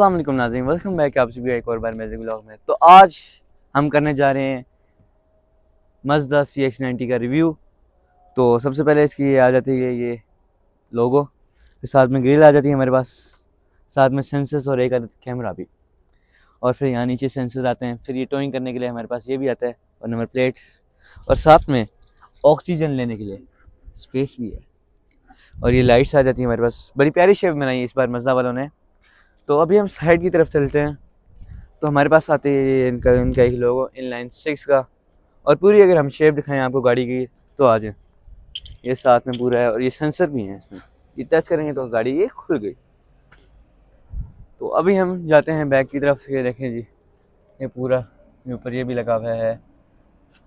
अस्सलाम वालेकुम नाज़रीन, वेलकम बैक आप सभी एक और बार मैजिक व्लॉग में। तो आज हम करने जा रहे हैं मज़दा CX-90 का रिव्यू। तो सबसे पहले इसकी ये आ जाती है ये लोगो के साथ में ग्रिल आ जाती है हमारे पास, साथ में सेंसर्स और एक कैमरा भी, और फिर यहाँ नीचे सेंसर्स आते हैं। फिर ये टोइंग करने के लिए हमारे पास ये भी आता है और नंबर प्लेट, और साथ में ऑक्सीजन लेने के लिए स्पेस भी है। और ये लाइट्स आ जाती है हमारे पास, बड़ी प्यारी शेप बनाई है इस बार मज़दा वालों ने। तो अभी हम साइड की तरफ चलते हैं। तो हमारे पास आते हैं इनका एक लोगो इनलाइन 6 का, और पूरी अगर हम शेप दिखाएं आपको गाड़ी की तो आ जाए, ये साथ में पूरा है और ये सेंसर भी है इसमें, ये टच करेंगे तो गाड़ी ये खुल गई। तो अभी हम जाते हैं बैक की तरफ। ये देखें जी, ये पूरा ये ऊपर ये भी लगा हुआ है,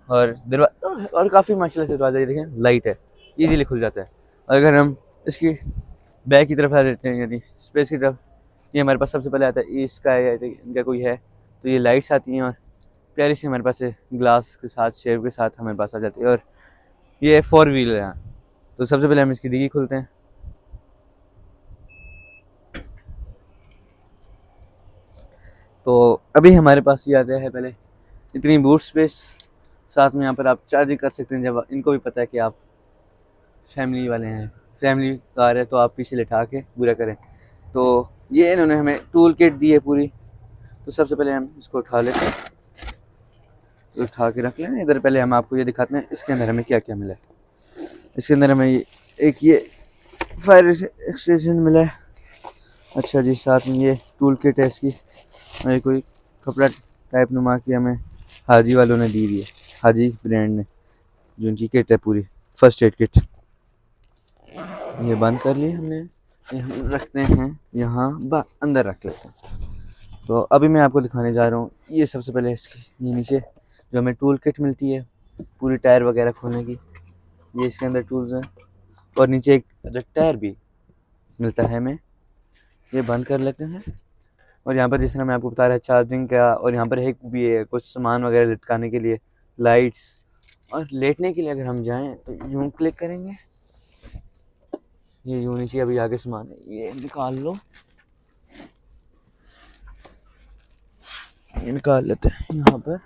और दरवाजा और काफ़ी माशाल्लाह से दरवाज़ा ये देखें लाइट है, ईजीली खुल जाता है। और अगर हम इसकी बैक की तरफ आ जाते हैं यानी स्पेस की तरफ, ये हमारे पास सबसे पहले आता है ईस्ट का है इनका कोई है, तो ये लाइट्स आती हैं और प्यारी सी हमारे पास ग्लास के साथ शेप के साथ हमारे पास आ जाती है। और ये 4 व्हीलर है। तो सबसे पहले हम इसकी डिग्गी खोलते हैं। तो अभी हमारे पास ये आता है पहले इतनी बूट स्पेस, साथ में यहाँ पर आप चार्जिंग कर सकते हैं। जब इनको भी पता है कि आप फैमिली वाले हैं, फैमिली कार है, तो आप पीछे लिटा के पूरा करें। तो ये इन्होंने हमें टूल किट दी है पूरी। तो सबसे पहले हम इसको उठा लेते हैं, उठा के रख लें इधर। पहले हम आपको ये दिखाते हैं इसके अंदर हमें क्या क्या मिला है। इसके अंदर हमें ये फायर एक्सटेंशन मिला है। अच्छा जी, साथ में ये टूल किट है इसकी, और कोई कपड़ा टाइप नुमा की हमें हाजी वालों ने दी हुई है, हाजी ब्रांड ने, जो उनकी किट है पूरी फर्स्ट एड किट। ये बंद कर ली हमने, ये हम रखते हैं यहाँ अंदर रख लेते हैं। तो अभी मैं आपको दिखाने जा रहा हूँ ये सबसे पहले इसकी ये नीचे जो हमें टूल किट मिलती है पूरी टायर वगैरह खोलने की, ये इसके अंदर टूल्स हैं। और नीचे एक टायर भी मिलता है हमें, ये बंद कर लेते हैं। और यहाँ पर जिस तरह मैं आपको बता रहा चार्जिंग का, और यहाँ पर एक भी है कुछ सामान वगैरह लटकाने के लिए, लाइट्स। और लेटने के लिए अगर हम जाएं तो यूँ क्लिक करेंगे, ये यूँ नीचे अभी आगे सामान है ये निकाल लो, ये निकाल लेते हैं यहाँ पर,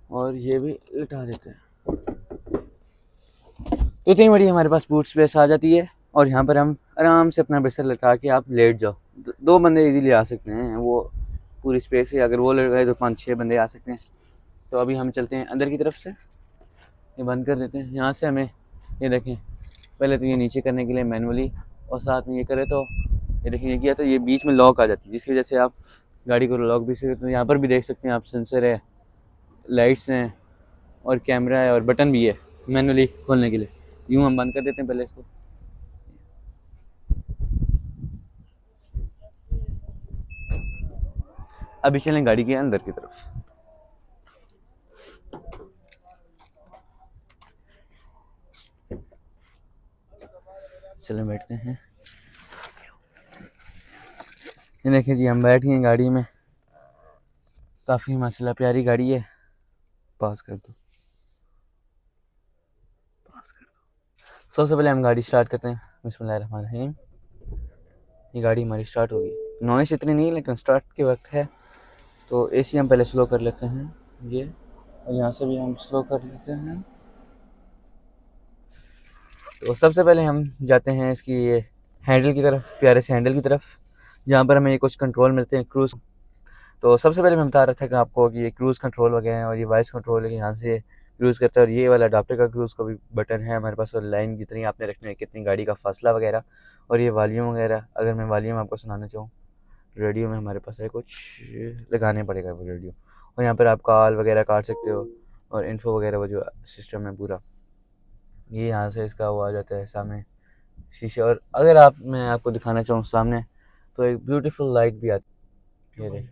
और ये भी लिटा देते हैं। तो इतनी बड़ी हमारे पास बूट स्पेस आ जाती है। और यहाँ पर हम आराम से अपना बिस्तर लटा के आप लेट जाओ, 2 बंदे इजीली आ सकते हैं, वो पूरी स्पेस है। अगर वो लेट गए तो 5-6 बंदे आ सकते हैं। तो अभी हम चलते हैं अंदर की तरफ से, ये बंद कर देते हैं। यहाँ से हमें ये देखें, पहले तो ये नीचे करने के लिए मैनुअली, और साथ में ये करें तो ये देखें, ये किया तो ये बीच में लॉक आ जाती है, जिसकी वजह से आप गाड़ी को लॉक भी सकते हैं। यहाँ पर भी देख सकते हैं आप, सेंसर है, लाइट्स हैं, और कैमरा है, और बटन भी है मैनुअली खोलने के लिए। यूँ हम बंद कर देते हैं पहले इसको। अभी चलें गाड़ी के अंदर की तरफ। चलें बैठते हैं। ये देखें जी, हम बैठ गए गाड़ी में, काफ़ी माशाल्लाह प्यारी गाड़ी है। पास कर दो, पास कर दो। सबसे पहले हम गाड़ी स्टार्ट करते हैं, बिस्मिल्लाहिर्रहमानिर्रहीम। ये गाड़ी हमारी स्टार्ट होगी, नॉइस इतनी नहीं लेकिन स्टार्ट के वक्त है। तो एसी हम पहले स्लो कर लेते हैं ये, और यहाँ से भी हम स्लो कर लेते हैं। तो सबसे पहले हम जाते हैं इसकी ये हैंडल की तरफ, प्यारे से हैंडल की तरफ, जहाँ पर हमें ये कुछ कंट्रोल मिलते हैं क्रूज़। तो सबसे पहले मैं बता रहा था कि आपको कि ये क्रूज़ कंट्रोल वगैरह है, और ये वॉइस कंट्रोल है, यहाँ से क्रूज़ करता है। और ये वाला अडाप्टर का क्रूज़ का भी बटन है हमारे पास, और लाइन जितनी आपने रखनी है, कितनी गाड़ी का फासला वगैरह, और ये वॉल्यूम वगैरह। अगर मैं वॉल्यूम आपको सुनाना चाहूँ, रेडियो में हमारे पास है, कुछ लगाने पड़ेगा वो रेडियो। और यहाँ पर आप कॉल वगैरह काट सकते हो, और इन्फो वगैरह वो जो सिस्टम है पूरा, ये यहाँ से इसका वो आ जाता है सामने शीशे। और अगर मैं आपको दिखाना चाहूँ सामने, तो एक ब्यूटीफुल लाइट भी आती है। ये देखिए,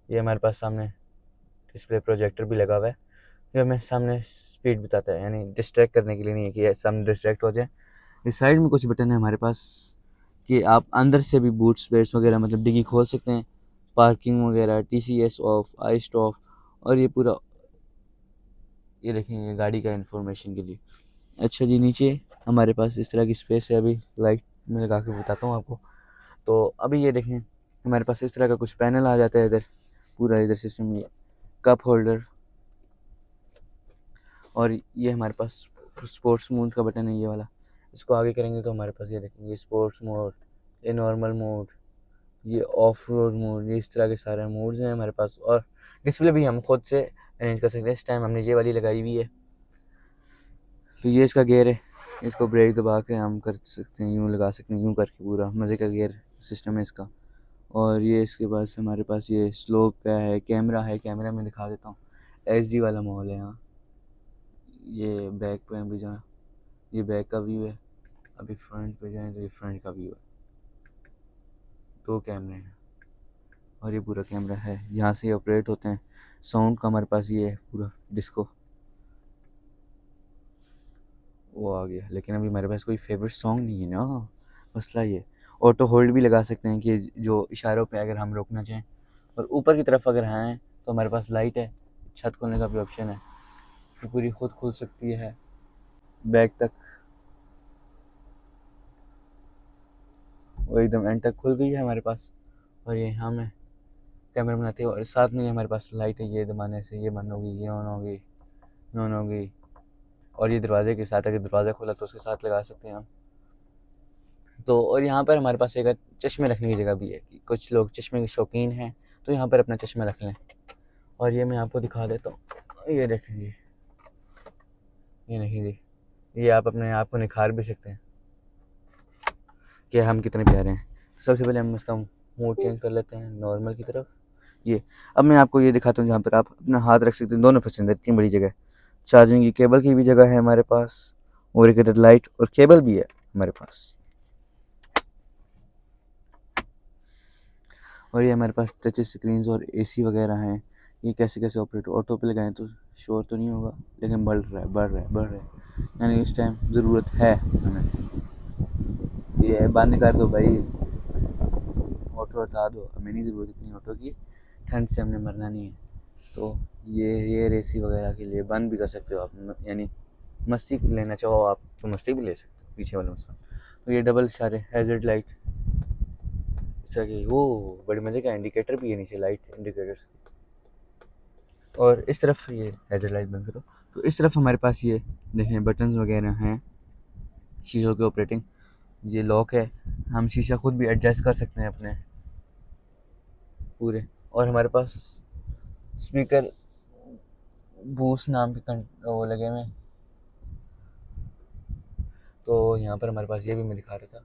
ये हमारे पास सामने डिस्प्ले प्रोजेक्टर भी लगा हुआ है, जो हमें सामने स्पीड बताता है, यानी डिस्ट्रैक्ट करने के लिए नहीं है कि सामने डिस्ट्रैक्ट हो जाए। इस साइड में कुछ बटन है हमारे पास कि आप अंदर से भी बूट स्पेस वगैरह, मतलब डिग्गी खोल सकते हैं, पार्किंग वगैरह, TCS ऑफ, आइस्ट ऑफ, और ये पूरा ये देखेंगे गाड़ी का इंफॉर्मेशन के लिए। अच्छा जी, नीचे हमारे पास इस तरह की स्पेस है, अभी लाइट में लगा के बताता हूँ आपको। तो अभी ये देखें, हमारे पास इस तरह का कुछ पैनल आ जाता है इधर, पूरा इधर सिस्टम, ये कप होल्डर, और ये हमारे पास स्पोर्ट्स मोड का बटन है, ये वाला। इसको आगे करेंगे तो हमारे पास ये देखेंगे, ये स्पोर्ट्स मोड, ये नॉर्मल मोड, ये ऑफ रोड मोड, ये इस तरह के सारे मोड्स हैं हमारे पास। और डिस्प्ले भी हम खुद से अरेंज कर सकते हैं। इस टाइम हमने ये वाली लगाई हुई है, तो ये इसका गियर है, इसको ब्रेक दबा के हम कर सकते हैं, यूँ लगा सकते हैं, यूँ करके पूरा मज़े का गियर सिस्टम है इसका। और ये इसके पास हमारे पास ये स्लोप का है, कैमरा है, कैमरा में दिखा देता हूँ, HD वाला माहौल है यहाँ। ये बैक पे भी जाए, ये बैक का व्यू है, अभी फ्रंट पे जाएँ तो ये फ्रंट का व्यू है, 2 कैमरे हैं। और ये पूरा कैमरा है, यहाँ से ऑपरेट होते हैं। साउंड का हमारे पास ये है पूरा डिस्को, वो आ गया। लेकिन अभी हमारे पास कोई फेवरेट सॉन्ग नहीं है ना, मसला ये। ऑटो होल्ड भी लगा सकते हैं कि जो इशारों पे अगर हम रोकना चाहें। और ऊपर की तरफ अगर हैं तो हमारे पास लाइट है, छत खोलने का भी ऑप्शन है, ये पूरी खुद खुल सकती है बैक तक, वो एकदम एंड तक खुल गई है हमारे पास। और ये यहाँ में कैमरा बनाते हैं, और साथ में हमारे पास लाइट है, ये दबाने से ये बंद होगी, ये ऑन होगी, ये ऑन होगी। और ये दरवाजे के साथ, अगर दरवाज़ा खोला तो उसके साथ लगा सकते हैं हम। तो और यहाँ पर हमारे पास एक चश्मे रखने की जगह भी है, कि कुछ लोग चश्मे के शौकीन हैं तो यहाँ पर अपना चश्मा रख लें। और ये मैं आपको दिखा देता हूँ, ये देखें जी, ये नहीं जी, ये आप अपने आप को निखार भी सकते हैं कि हम कितने प्यारे हैं। सबसे पहले हम इसका मोड चेंज कर लेते हैं नॉर्मल की तरफ। ये अब मैं आपको ये दिखाता हूँ जहाँ पर आप अपना हाथ रख सकते हैं, दोनों पसंद है, इतनी बड़ी जगह। चार्जिंग की केबल की भी जगह है हमारे पास, और एक इधर लाइट और केबल भी है हमारे पास। और ये हमारे पास टच स्क्रीन और AC वगैरह हैं। ये कैसे कैसे ऑपरेट, ऑटो पे लगाएं तो शोर तो नहीं होगा, लेकिन बढ़ रहा है, बढ़ रहा है, बढ़ रहा है, यानी इस टाइम ज़रूरत है हमें। ये बंद कर दो भाई, ऑटो हटा दो, हमें नहीं ज़रूरत इतनी ऑटो की, ठंड से हमने मरना नहीं है। तो ये AC वगैरह के लिए बंद भी कर सकते हो आप, यानी मस्ती लेना चाहो आप तो मस्ती भी ले सकते हो पीछे वालों के साथ। तो ये डबल इशारे, हैज़र्ड लाइट इस तरह की, वो बड़े मज़े का इंडिकेटर भी है नीचे, लाइट इंडिकेटर्स। और इस तरफ ये हैज़र्ड लाइट बंद करो, तो इस तरफ हमारे पास ये देखें बटन्स वगैरह हैं, शीशों के ऑपरेटिंग, ये लॉक है, हम शीशा खुद भी एडजस्ट कर सकते हैं अपने पूरे। और हमारे पास स्पीकर बूस्ट नाम के वो लगे हुए हैं। तो यहाँ पर हमारे पास ये भी मैं दिखा रहा था,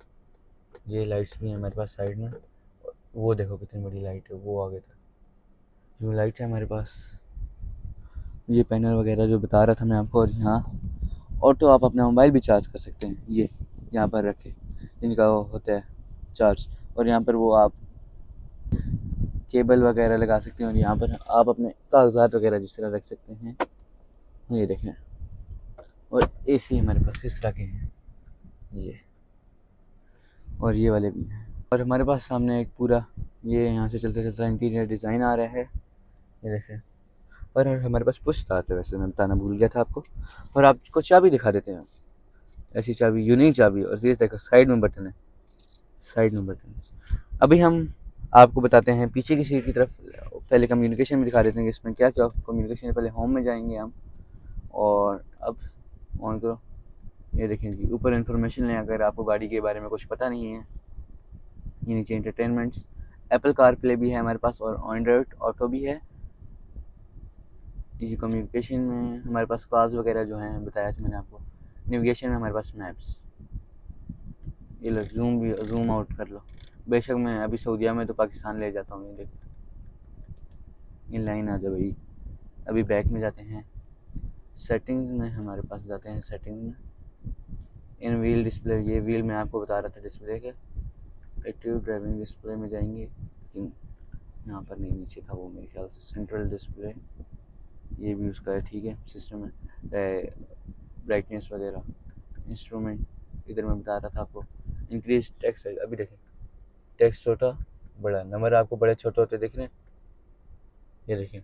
ये लाइट्स भी हैं हमारे पास साइड में, वो देखो कितनी बड़ी लाइट है, वो आगे था जो लाइट है हमारे पास। ये पैनल वगैरह जो बता रहा था मैं आपको। और यहाँ ऑटो आप अपना मोबाइल भी चार्ज कर सकते हैं, ये यहाँ पर रख के, इनका वो होता है चार्ज। और यहाँ पर वो आप केबल वगैरह लगा सकते हैं, और यहाँ पर आप अपने कागजात वगैरह जिस तरह रख सकते हैं, ये देखें। और AC हमारे पास इस तरह के हैं ये, और ये वाले भी हैं। और हमारे पास सामने एक पूरा ये यहाँ से चलते चलता इंटीरियर डिज़ाइन आ रहा है, ये देखें। और हमारे पास पुश स्टार्ट है, वैसे मैं बताना भूल गया था आपको। और आपको चाबी दिखा देते हैं, ऐसी चाबी, यूनिक चाबी। और ये देखो साइड में बटन है, साइड में बटन। अभी हम आपको बताते हैं पीछे की सीट की तरफ, पहले कम्युनिकेशन में दिखा देते हैं कि इसमें क्या क्या कम्युनिकेशन है। पहले होम में जाएंगे हम, और अब ऑन करो, ये देखें जी, ऊपर इन्फॉर्मेशन लें अगर आपको गाड़ी के बारे में कुछ पता नहीं है। ये नीचे एंटरटेनमेंट्स, एप्पल कार प्ले भी है हमारे पास, और एंड्रॉयड ऑटो भी है। इसी कम्युनिकेशन में हमारे पास कॉल्स वगैरह जो हैं बताया था मैंने आपको। नेविगेशन में हमारे पास मैप्स, ये लो जूम भी, जूम आउट कर लो। बेशक मैं अभी सऊदीया में तो पाकिस्तान ले जाता हूँ, ये देखो, ये लाइन आ जाए भाई। अभी बैक में जाते हैं, सेटिंग्स में हमारे पास जाते हैं, सेटिंग्स में इन व्हील डिस्प्ले, ये व्हील मैं आपको बता रहा था डिस्प्ले के, एक्टिव ड्राइविंग डिस्प्ले में जाएंगे, लेकिन यहाँ पर नहीं, नीचे था वो मेरे ख्याल से। सेंट्रल डिस्प्ले, ये भी उसका है, ठीक है, सिस्टम है, ब्राइटनेस वगैरह, इंस्ट्रूमेंट, इधर मैं बता रहा था आपको। इंक्रीज टेक्स्ट साइज, अभी देखें टेक्स्ट छोटा बड़ा, नंबर आपको बड़े छोटे होते दिख रहे हैं, ये देखें।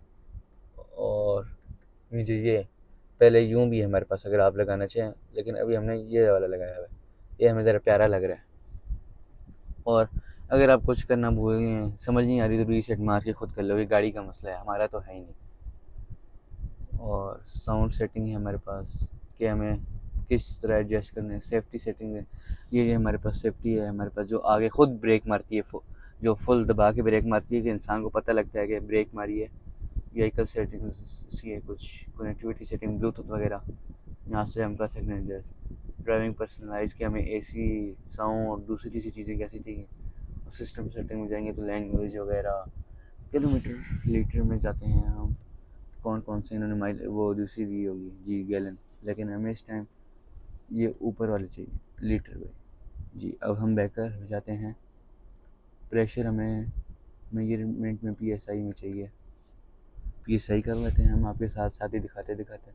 और नीचे ये पहले यूँ भी है हमारे पास अगर आप लगाना चाहें, लेकिन अभी हमने ये वाला लगाया हुआ है, ये हमें ज़रा प्यारा लग रहा है। और अगर आप कुछ करना भूल गए हैं, समझ नहीं आ रही, तो रीसेट मार के खुद कर लो, ये गाड़ी का मसला है, हमारा तो है ही नहीं। और साउंड सेटिंग है हमारे पास कि हमें किस तरह एडजस्ट करना है। सेफ्टी सेटिंग है, ये हमारे पास सेफ्टी है हमारे पास, जो आगे खुद ब्रेक मारती है, जो फुल दबा के ब्रेक मारती है कि इंसान को पता लगता है कि ब्रेक मारी है। व्हीकल सेटिंग्स इसकी है, कुछ कनेक्टिविटी सेटिंग, ब्लूटूथ वगैरह यहाँ से हम कर सकते हैं एडजस्ट। ड्राइविंग पर्सनलाइज के हमें एसी, साउंड और दूसरी तीसरी चीज़ें कैसी चाहिए। और सिस्टम सेटिंग में जाएंगे तो लैंग्वेज वगैरह, किलोमीटर लीटर में जाते हैं हम, कौन कौन से इन्होंने माइल वो दूसरी दी होगी जी गैलन, लेकिन हमें इस टाइम ये ऊपर वाले चाहिए लीटर में जी। अब हम बैकर हो जाते हैं, प्रेशर हमें मेजरमेंट में पीएसआई में चाहिए, पीएसआई कर लेते हैं हम आपके साथ साथ ही दिखाते दिखाते।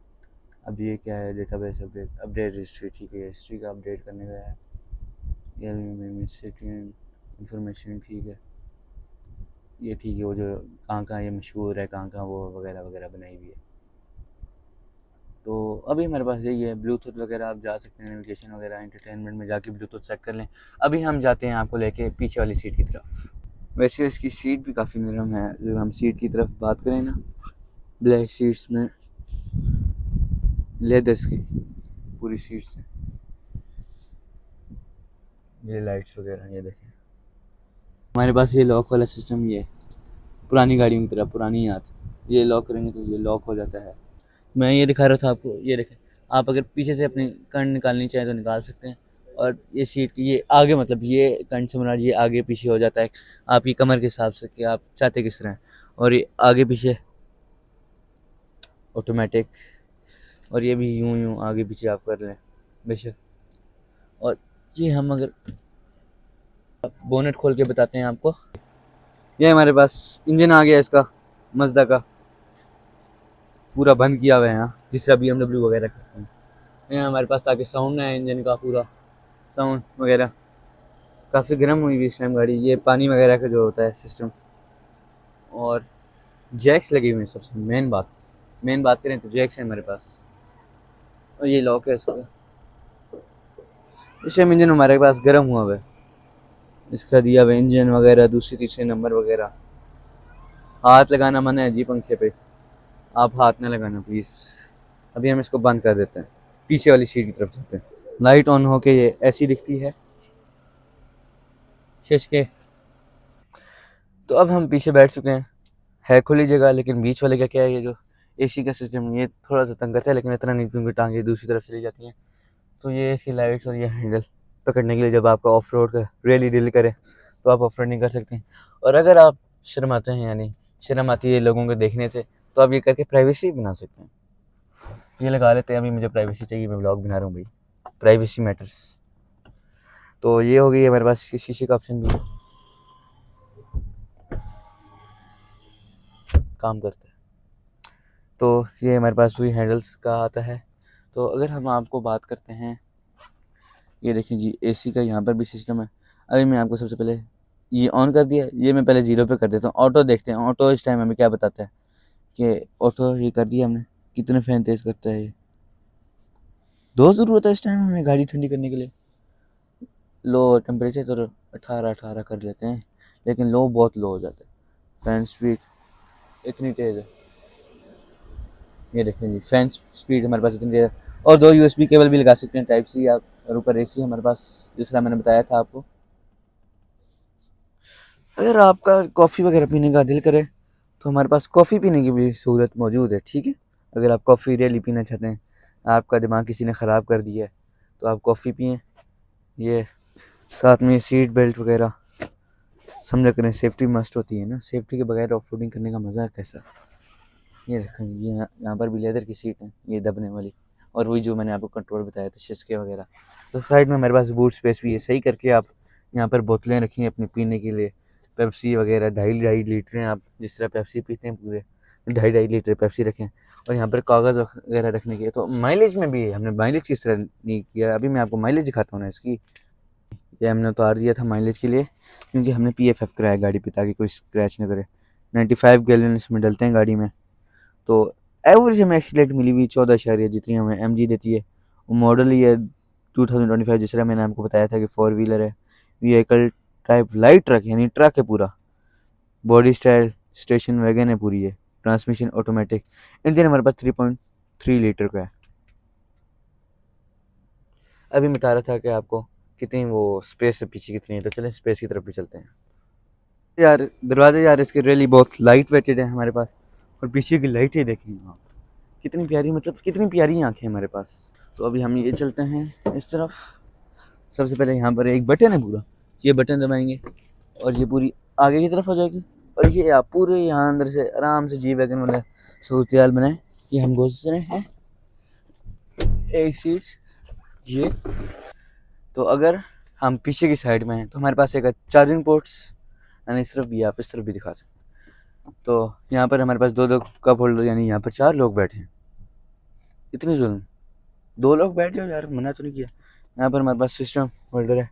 अब ये क्या है, डेटाबेस अपडेट, अपडेट हिस्ट्री, ठीक है, हिस्ट्री का अपडेट करने का है। ये इंफॉर्मेशन ठीक है, ये ठीक है, वो जो कहाँ कहाँ ये मशहूर है, कहाँ कहाँ वो वगैरह वगैरह बनाई हुई है। तो अभी हमारे पास यही है। ब्लूटूथ वगैरह आप जा सकते हैं, नेविगेशन वगैरह, एंटरटेनमेंट में जाके ब्लूटूथ सेट कर लें। अभी हम जाते हैं आपको लेके पीछे वाली सीट की तरफ। वैसे इसकी सीट भी काफ़ी नरम है। जब हम सीट की तरफ बात करें ना, ब्लैक सीट्स में लेदर्स की पूरी सीट्स हैं, ये लाइट्स वगैरह, ये देखें हमारे पास ये लॉक वाला सिस्टम, ये पुरानी गाड़ियों की तरह, पुरानी याद, ये लॉक करेंगे तो ये लॉक हो जाता है। मैं ये दिखा रहा था आपको, ये देखें, आप अगर पीछे से अपनी कर्न निकालनी चाहें तो निकाल सकते हैं। और ये सीट की ये आगे, मतलब ये कर्न से मुराद ये आगे पीछे हो जाता है आपकी कमर के हिसाब से कि आप चाहते किस तरह हैं। और ये आगे पीछे ऑटोमेटिक, और ये भी यूं यूं आगे पीछे आप कर लें बेशक। और ये हम अगर बोनेट खोल के बताते हैं आपको, ये हमारे पास इंजन आ गया इसका, मज़दा का, पूरा बंद किया हुआ है यहाँ, जिस तरह BMW वगैरह करते हैं। ये हमारे पास ताकि साउंड ना है इंजन का, पूरा साउंड वगैरह। काफ़ी गर्म हुई हुई इस टाइम गाड़ी, ये पानी वगैरह का जो होता है सिस्टम। और जैक्स लगे हुए हैं, सबसे मेन बात करें तो जैक्स है हमारे पास। और ये लॉक है इसका, इस टाइम इंजन हमारे पास गर्म हुआ हुआ है, इसका दिया हुआ इंजन वगैरह, दूसरे तीसरे नंबर वगैरह। हाथ लगाना मना है जी पंखे पे, आप हाथ ना लगाना प्लीज़। अभी हम इसको बंद कर देते हैं, पीछे वाली सीट की तरफ जाते हैं। लाइट ऑन होके ये ऐसी दिखती है शीश के। तो अब हम पीछे बैठ चुके हैं, है खुली जगह, लेकिन बीच वाले का क्या है, ये जो एसी का सिस्टम ये थोड़ा सा तंग करता है, लेकिन इतना नहीं क्योंकि टांगे दूसरी तरफ चली जाती हैं। तो ये इसकी लाइट्स और ये हैंडल पकड़ने के लिए, जब आपका ऑफ रोड का रैली दिल करे तो आप ऑफ रोड नहीं कर सकते। और अगर आप शर्माते हैं, यानी शर्म आती है लोगों को देखने से, तो आप ये करके प्राइवेसी बना सकते हैं। ये लगा लेते हैं, अभी मुझे प्राइवेसी चाहिए, मैं ब्लॉग बना रहा हूँ भाई, प्राइवेसी मैटर्स। तो ये हो गई हमारे पास शीशे का ऑप्शन भी है, काम करता है। तो ये हमारे पास वही हैंडल्स का आता है। तो अगर हम आपको बात करते हैं, ये देखिए जी एसी का यहाँ पर भी सिस्टम है। अभी मैं आपको सबसे पहले ये ऑन कर दिया, ये मैं पहले 0 पे कर देता हूँ। ऑटो देखते हैं, ऑटो इस टाइम हमें क्या बताता है कि ऑटो ये कर दिया हमने, कितने फैन तेज़ करता है ये। 2 ज़रूरत है इस टाइम हमें गाड़ी ठंडी करने के लिए। लो टेम्परेचर तो 18 कर लेते हैं, लेकिन लो बहुत लो हो जाता है। फैन स्पीड इतनी तेज़ है, ये देखें जी फैन स्पीड हमारे पास इतनी तेज़ है। और 2 USB केबल भी लगा सकते हैं, टाइप सी आप। और ऊपर एसी हमारे पास, जिसका मैंने बताया था आपको। अगर आपका कॉफ़ी वगैरह पीने का दिल करे तो हमारे पास कॉफ़ी पीने की भी सहूलत मौजूद है, ठीक है। अगर आप कॉफ़ी रियली पीना चाहते हैं, आपका दिमाग किसी ने ख़राब कर दिया है, तो आप कॉफ़ी पिएँ। ये साथ में सीट बेल्ट वगैरह समझा करें, सेफ्टी मस्ट होती है ना, सेफ्टी के बगैर ऑफ रोडिंग करने का मज़ा कैसा। ये देखें, ये यहाँ पर भी लेदर की सीट है, ये दबने वाली। और वही जो मैंने आपको कंट्रोल बताया था शिस्के वगैरह। तो साइड में हमारे पास बूट स्पेस भी है, सही करके आप यहाँ पर बोतलें रखी अपने पीने के लिए, पेप्सी वगैरह 2.5 लीटर हैं, आप जिस तरह पेप्सी पीते हैं पूरे 2.5 लीटर पेप्सी रखें। और यहाँ पर कागज़ वगैरह रखने के। तो माइलेज में भी हमने माइलेज किस तरह नहीं किया, अभी मैं आपको माइलेज दिखाता हूँ ना इसकी। ये हमने उतार दिया था माइलेज के लिए, क्योंकि हमने PFF कराया गाड़ी पे ताकि कोई स्क्रैच ना करे। 95 गैलन इसमें डलते हैं गाड़ी में। तो एवरेज हमें एक्सीलेट मिली हुई 14 जितनी हमें MG देती है। वो मॉडल ही है 2025, जिस तरह मैंने आपको बताया था कि 4 व्हीलर है, व्हीकल टाइप लाइट ट्रक यानी ट्रक है पूरा। बॉडी स्टाइल स्टेशन वैगन है पूरी है। Transmission automatic. इंजन हमारे पास 3.3 लीटर का है। अभी मैं बता रहा था कि आपको कितनी वो स्पेस है पीछे कितनी है, तो चलें स्पेस की तरफ भी चलते हैं। यार दरवाजे यार इसके रियली बहुत लाइट वेटेड है हमारे पास। और पीछे की लाइटें देखें आप, कितनी प्यारी, मतलब कितनी प्यारी आंखें हमारे पास। तो अभी हम ये चलते हैं इस तरफ। सबसे पहले यहाँ पर एक बटन है पूरा, ये बटन दबाएंगे और ये पूरी आगे की तरफ हो जाएगी। और ये आप पूरे यहाँ अंदर से आराम से जी वैगन वाला सूरत बनाए। ये हम घुस रहे हैं, एक सीट ये। तो अगर हम पीछे की साइड में हैं तो हमारे पास एक चार्जिंग पोर्ट्स, यानी इस तरफ भी आप इस तरफ भी दिखा सकते हैं। तो यहाँ पर हमारे पास दो दो कप होल्डर, यानी यहाँ पर 4 लोग बैठे हैं। इतनी जुल्म, 2 लोग बैठ जाओ यार, मना तो नहीं किया। यहाँ पर हमारे पास सिस्टम होल्डर है,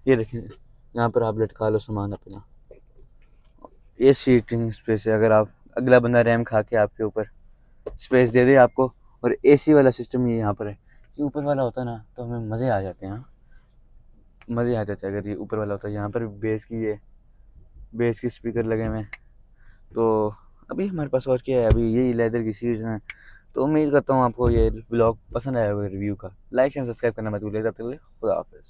ये देखिए, यहाँ पर आप लटका लो सामान अपना। ये सीटिंग स्पेस है, अगर आप अगला बंदा रैम खा के आपके ऊपर स्पेस दे दे आपको। और एसी वाला सिस्टम ये यहाँ पर है। ये ऊपर वाला होता ना तो हमें मज़े आ जाते हैं, मज़े आ जाते हैं अगर ये ऊपर वाला होता है। यहाँ पर बेस की स्पीकर लगे हुए हैं। तो अभी हमारे पास और क्या है, अभी यही लेदर की सीट्स हैं। तो उम्मीद करता हूँ आपको ये ब्लॉग पसंद आया होगा रिव्यू का। लाइक एंड सब्सक्राइब करना मत भूलिएगा। तब तक के लिए खुदा हाफिज़।